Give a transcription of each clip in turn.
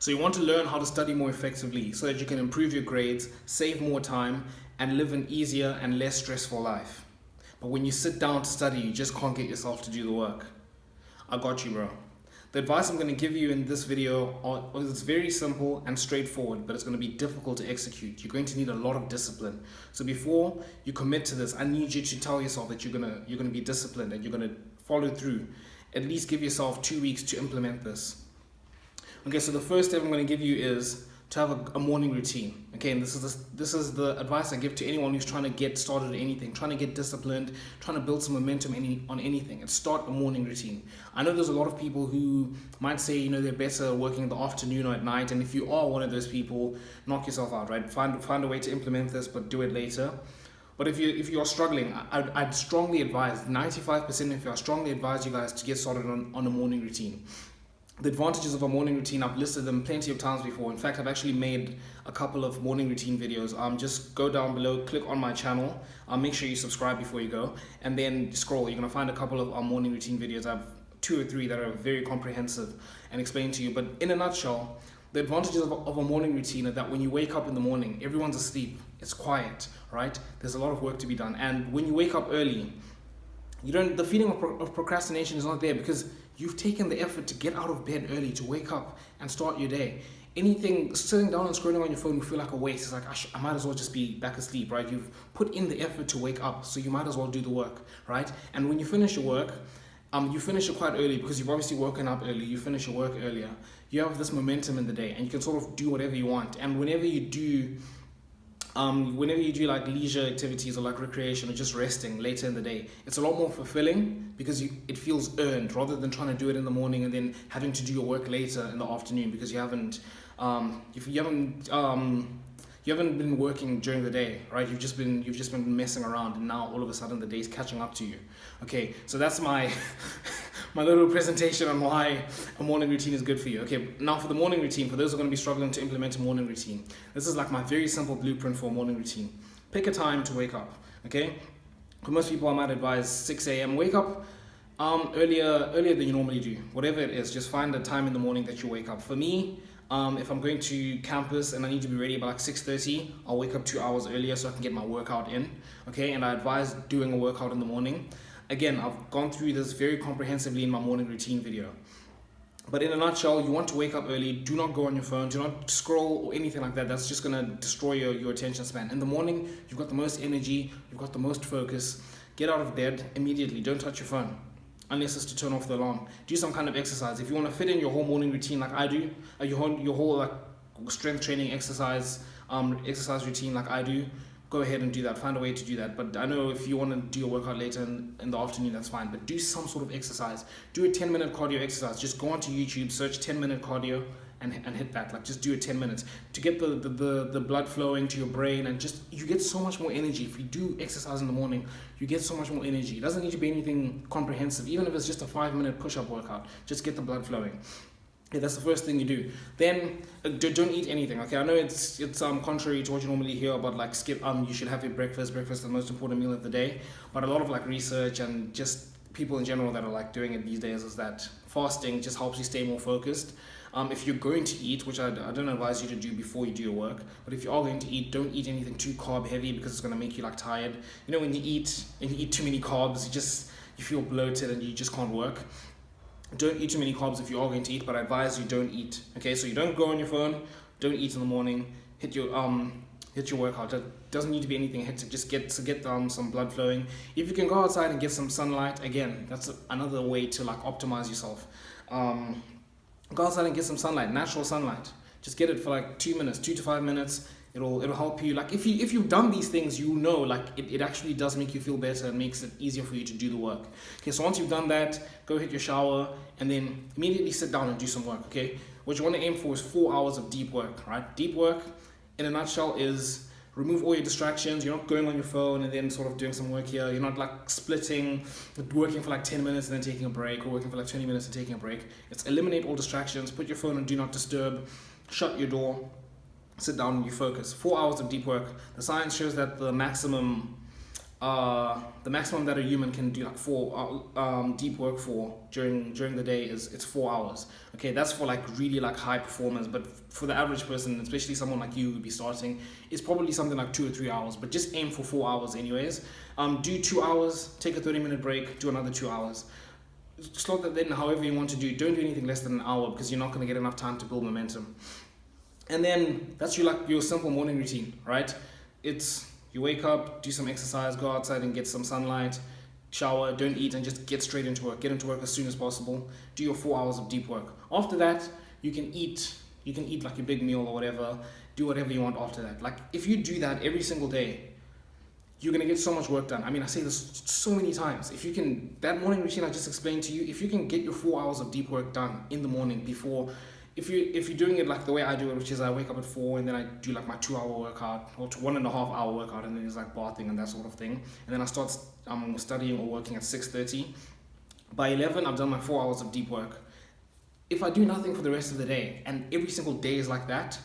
So you want to learn how to study more effectively so that you can improve your grades, save more time, and live an easier and less stressful life. But when you sit down to study, you just can't get yourself to do the work. I got you, bro. The advice I'm going to give you in this video is very simple and straightforward, but it's going to be difficult to execute. You're going to need a lot of discipline. So before you commit to this, I need you to tell yourself that you're going to be disciplined and you're going to follow through. At least give yourself 2 weeks to implement this. Okay, so the first step I'm going to give you is to have a morning routine. Okay, and this is the advice I give to anyone who's trying to get started at anything, trying to get disciplined, trying to build some momentum on anything, and start a morning routine. I know there's a lot of people who might say, they're better working in the afternoon or at night, and if you are one of those people, knock yourself out, right? Find a way to implement this, but do it later. But if you are struggling, I'd strongly advise, 95% of you, I strongly advise you guys to get started on a morning routine. The advantages of a morning routine, I've listed them plenty of times before. In fact, I've actually made a couple of morning routine videos. Just go down below, click on my channel. Make sure you subscribe before you go, and then scroll. You're gonna find a couple of morning routine videos. I have 2 or 3 that are very comprehensive and explain to you. But in a nutshell, the advantages of a morning routine are that when you wake up in the morning, everyone's asleep. It's quiet, right? There's a lot of work to be done, and when you wake up early, the feeling of procrastination is not there because you've taken the effort to get out of bed early, to wake up and start your day. Anything, sitting down and scrolling on your phone will feel like a waste. It's like, I might as well just be back asleep, right? You've put in the effort to wake up, so you might as well do the work, right? And when you finish your work, you finish it quite early because you've obviously woken up early, you finish your work earlier. You have this momentum in the day and you can sort of do whatever you want. And whenever you do like leisure activities or like recreation or just resting later in the day, it's a lot more fulfilling because it feels earned rather than trying to do it in the morning and then having to do your work later in the afternoon because you haven't been working during the day, right? You've just been messing around, and now all of a sudden the day's catching up to you. Okay, so that's my my little presentation on why a morning routine is good for you. Okay, now for the morning routine, for those who are going to be struggling to implement a morning routine, this is like my very simple blueprint for a morning routine. Pick a time to wake up, okay? For most people, I might advise 6 a.m. Wake up earlier than you normally do. Whatever it is, just find a time in the morning that you wake up. For me, if I'm going to campus and I need to be ready by like 6:30, I'll wake up 2 hours earlier so I can get my workout in, okay? And I advise doing a workout in the morning. Again, I've gone through this very comprehensively in my morning routine video. But in a nutshell, you want to wake up early. Do not go on your phone. Do not scroll or anything like that. That's just going to destroy your attention span. In the morning, you've got the most energy. You've got the most focus. Get out of bed immediately. Don't touch your phone unless it's to turn off the alarm. Do some kind of exercise. If you want to fit in your whole morning routine like I do, your whole like strength training exercise routine like I do, go ahead and do that. Find a way to do that. But I know if you want to do your workout later in the afternoon, that's fine. But do some sort of exercise. Do a 10-minute cardio exercise. Just go onto YouTube, search 10-minute cardio, and hit that. Like just do it 10 minutes to get the blood flowing to your brain, and just you get so much more energy. If you do exercise in the morning, you get so much more energy. It doesn't need to be anything comprehensive. Even if it's just a 5-minute push-up workout, just get the blood flowing. Yeah, that's the first thing you do. Then don't eat anything. Okay, I know it's contrary to what you normally hear about like you should have your breakfast. Breakfast is the most important meal of the day. But a lot of like research and just people in general that are like doing it these days is that fasting just helps you stay more focused. If you're going to eat, which I don't advise you to do before you do your work, but if you are going to eat, don't eat anything too carb heavy because it's going to make you like tired. When you eat too many carbs, you feel bloated and you just can't work. Don't eat too many carbs if you are going to eat, but I advise you don't eat. Okay, so you don't go on your phone, don't eat in the morning, hit your workout. It doesn't need to be anything hectic, just get some blood flowing. If you can go outside and get some sunlight, again, that's another way to like optimize yourself. Go outside and get some sunlight, natural sunlight. Just get it for like 2 minutes, 2 to 5 minutes. It'll help you. Like if you've done these things, like it actually does make you feel better and makes it easier for you to do the work. Okay, so once you've done that, go hit your shower and then immediately sit down and do some work. Okay, what you want to aim for is 4 hours of deep work. Right, deep work in a nutshell is remove all your distractions. You're not going on your phone and then sort of doing some work here. You're not like splitting, working for like 10 minutes and then taking a break, or working for like 20 minutes and taking a break. It's eliminate all distractions. Put your phone on do not disturb. Shut your door. Sit down and you focus. 4 hours of deep work. The science shows that the maximum the maximum that a human can do like four deep work for during the day is it's 4 hours. Okay, that's for like really like high performers, but for the average person, especially someone like you who'd be starting, it's probably something like 2 or 3 hours. But just aim for 4 hours anyways. Do 2 hours, take a 30-minute break, do another 2 hours. Slot that then however you want to do. Don't do anything less than an hour because you're not going to get enough time to build momentum. And then that's your simple morning routine, right? It's you wake up, do some exercise, go outside and get some sunlight, shower, don't eat, and just get straight into work. Get into work as soon as possible. Do your 4 hours of deep work. After that, you can eat like a big meal or whatever. Do whatever you want after that. Like if you do that every single day, you're gonna get so much work done. I mean, I say this so many times. If you can, that morning routine I just explained to you, if you can get your 4 hours of deep work done in the morning before, if you're doing it like the way I do it, which is I wake up at 4 and then I do like my 2 hour workout or 1.5 hour workout, and then it's like bathing and that sort of thing, and then I start studying or working at 6:30. By 11, I've done my 4 hours of deep work. If I do nothing for the rest of the day and every single day is like that,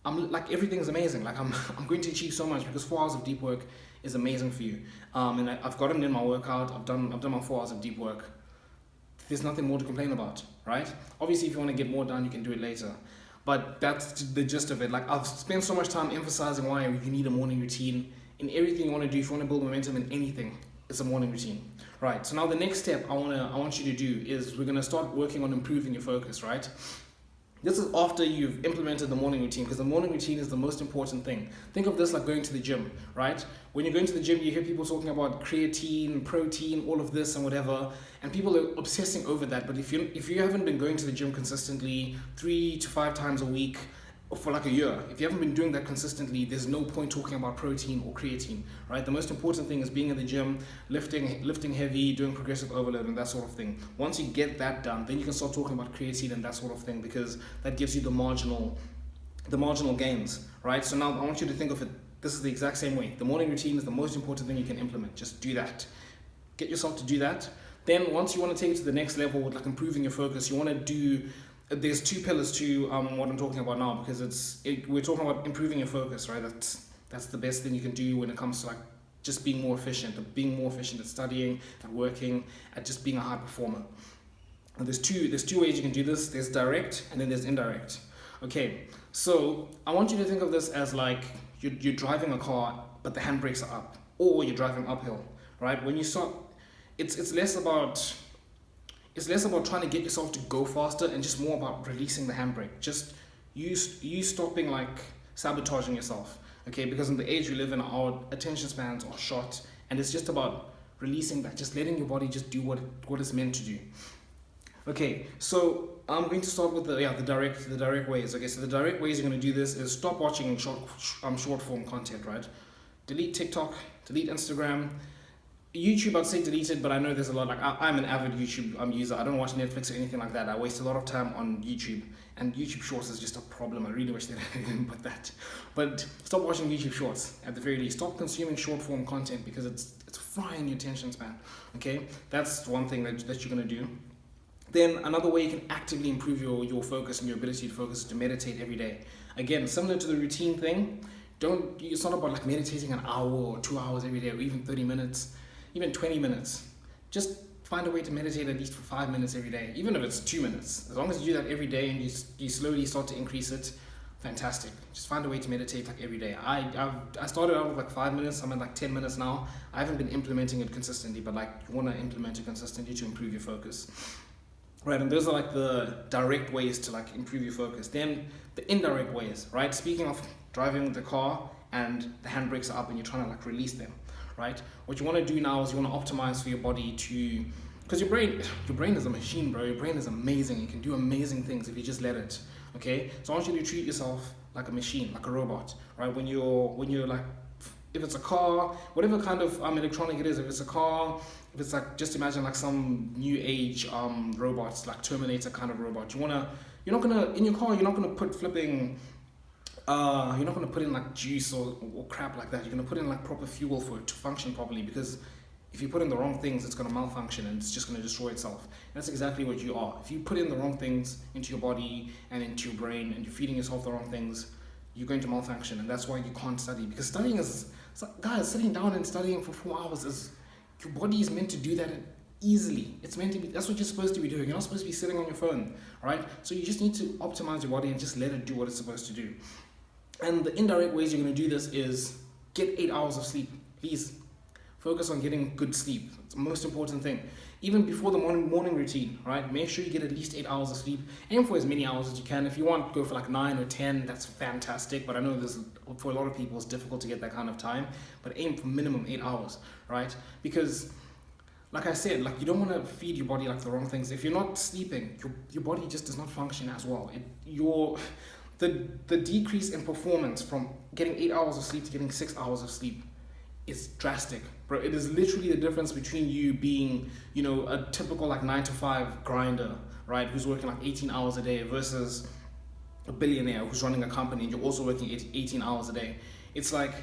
I'm like everything's amazing. Like I'm going to achieve so much because 4 hours of deep work is amazing for you. And I've gotten in my workout. I've done my 4 hours of deep work. There's nothing more to complain about, right? Obviously, if you want to get more done, you can do it later. But that's the gist of it. Like I've spent so much time emphasizing why you need a morning routine in everything you want to do. If you want to build momentum in anything, it's a morning routine, right? So now the next step I want you to do is we're gonna start working on improving your focus, right? This is after you've implemented the morning routine, because the morning routine is the most important thing. Think of this like going to the gym, right? When you're going to the gym, you hear people talking about creatine, protein, all of this and whatever, and people are obsessing over that. But if you haven't been going to the gym consistently 3 to 5 times a week for like a year, if you haven't been doing that consistently, there's no point talking about protein or creatine, right? The most important thing is being in the gym, lifting heavy, doing progressive overload and that sort of thing. Once you get that done, then you can start talking about creatine and that sort of thing, because that gives you the marginal gains, right? So now I want you to think of it, this is the exact same way. The morning routine is the most important thing you can implement. Just do that. Get yourself to do that. Then once you want to take it to the next level with like improving your focus, you want to do, there's 2 pillars to what I'm talking about now, because we're talking about improving your focus, right? That's the best thing you can do when it comes to like just being more efficient at studying, at working, at just being a high performer. And there's two ways you can do this. There's direct and then there's indirect. Okay, so I want you to think of this as like you're driving a car, but the handbrakes are up, or you're driving uphill, right? When you start, it's less about trying to get yourself to go faster and just more about releasing the handbrake. Just you stopping like sabotaging yourself, okay? Because in the age we live in, our attention spans are short, and it's just about releasing that, just letting your body just do what it's meant to do. Okay, so I'm going to start with the direct ways. Okay, so the direct ways you're going to do this is stop watching short form content, right? Delete TikTok, delete Instagram. YouTube, I'd say delete it, but I know there's a lot, like I'm an avid YouTube user. I don't watch Netflix or anything like that. I waste a lot of time on YouTube, and YouTube Shorts is just a problem. I really wish they didn't put that. But stop watching YouTube Shorts at the very least. Stop consuming short form content because it's frying your attention span. Okay, that's one thing that you're gonna do. Then another way you can actively improve your focus and your ability to focus is to meditate every day. Again, similar to the routine thing, it's not about like meditating an hour or 2 hours every day, or even 30 minutes. Even 20 minutes. Just find a way to meditate at least for 5 minutes every day, even if it's 2 minutes. As long as you do that every day and you slowly start to increase it, fantastic. Just find a way to meditate like every day. I started out with like 5 minutes, I'm at like 10 minutes now. I haven't been implementing it consistently, but like you want to implement it consistently to improve your focus. Right, and those are like the direct ways to like improve your focus. Then the indirect ways, right? Speaking of driving the car and the handbrakes are up and you're trying to like release them. Right? What you want to do now is you want to optimize for your body to, because your brain is a machine, bro. Your brain is amazing. You can do amazing things if you just let it. Okay? So I want you to treat yourself like a machine, like a robot, right? When you're like, if it's a car, whatever kind of electronic it is, if it's a car, if it's like, just imagine like some new age robots, like Terminator kind of robot. In your car, you're not gonna put flipping. You're not going to put in like juice or crap like that. You're going to put in like proper fuel for it to function properly, because if you put in the wrong things, it's going to malfunction and it's just going to destroy itself. And that's exactly what you are. If you put in the wrong things into your body and into your brain and you're feeding yourself the wrong things, you're going to malfunction. And that's why you can't study, because studying So guys, sitting down and studying for 4 hours your body is meant to do that easily. It's meant to be, that's what you're supposed to be doing. You're not supposed to be sitting on your phone, right? So you just need to optimize your body and just let it do what it's supposed to do. And the indirect ways you're going to do this is get 8 hours of sleep. Please focus on getting good sleep. It's the most important thing. Even before the morning routine, right? Make sure you get at least 8 hours of sleep. Aim for as many hours as you can. If you want, go for like 9 or 10. That's fantastic. But I know this, for a lot of people, it's difficult to get that kind of time. But aim for minimum 8 hours, right? Because, like I said, like you don't want to feed your body like the wrong things. If you're not sleeping, your body just does not function as well. The decrease in performance from getting 8 hours of sleep to getting 6 hours of sleep is drastic, bro. It is literally the difference between you being, a typical like 9 to 5 grinder, right, who's working like 18 hours a day versus a billionaire who's running a company and you're also working 18 hours a day. It's like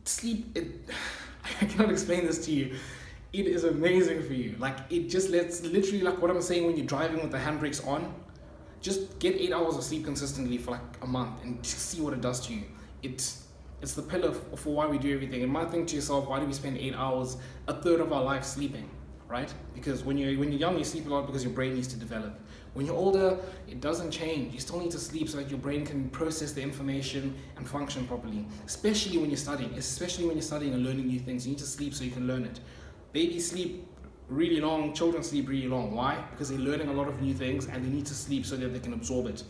sleep. I cannot explain this to you. It is amazing for you. Like it just lets, literally like what I'm saying when you're driving with the handbrakes on. Just get 8 hours of sleep consistently for like a month and just see what it does to you. It's the pillar for why we do everything. And might think to yourself, why do we spend 8 hours, a third of our life sleeping, right? Because when you're young, you sleep a lot because your brain needs to develop. When you're older, it doesn't change. You still need to sleep so that your brain can process the information and function properly. Especially when you're studying and learning new things. You need to sleep so you can learn it. Babies sleep really long, children sleep really long. Why? Because they're learning a lot of new things and they need to sleep so that they can absorb it.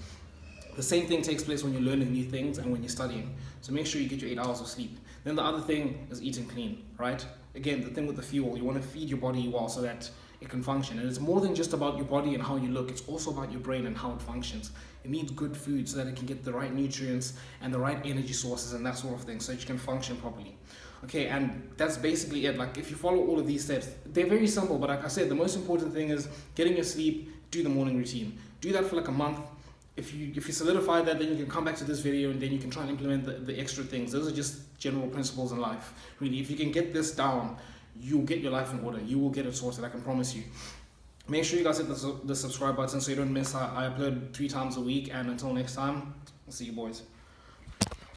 The same thing takes place when you're learning new things and when you're studying. So make sure you get your 8 hours of sleep. Then the other thing is eating clean, right? Again, the thing with the fuel, you want to feed your body well so that it can function. And it's more than just about your body and how you look. It's also about your brain and how it functions. It needs good food so that it can get the right nutrients and the right energy sources and that sort of thing so that you can function properly. Okay, and that's basically it. Like if you follow all of these steps, they're very simple, but like I said, the most important thing is getting your sleep, do the morning routine. Do that for like a month. If you solidify that, then you can come back to this video and then you can try and implement the extra things. Those are just general principles in life. Really, if you can get this down, you'll get your life in order. You will get it sorted, I can promise you. Make sure you guys hit the subscribe button so you don't miss. I upload 3 times a week, and until next time, I'll see you boys.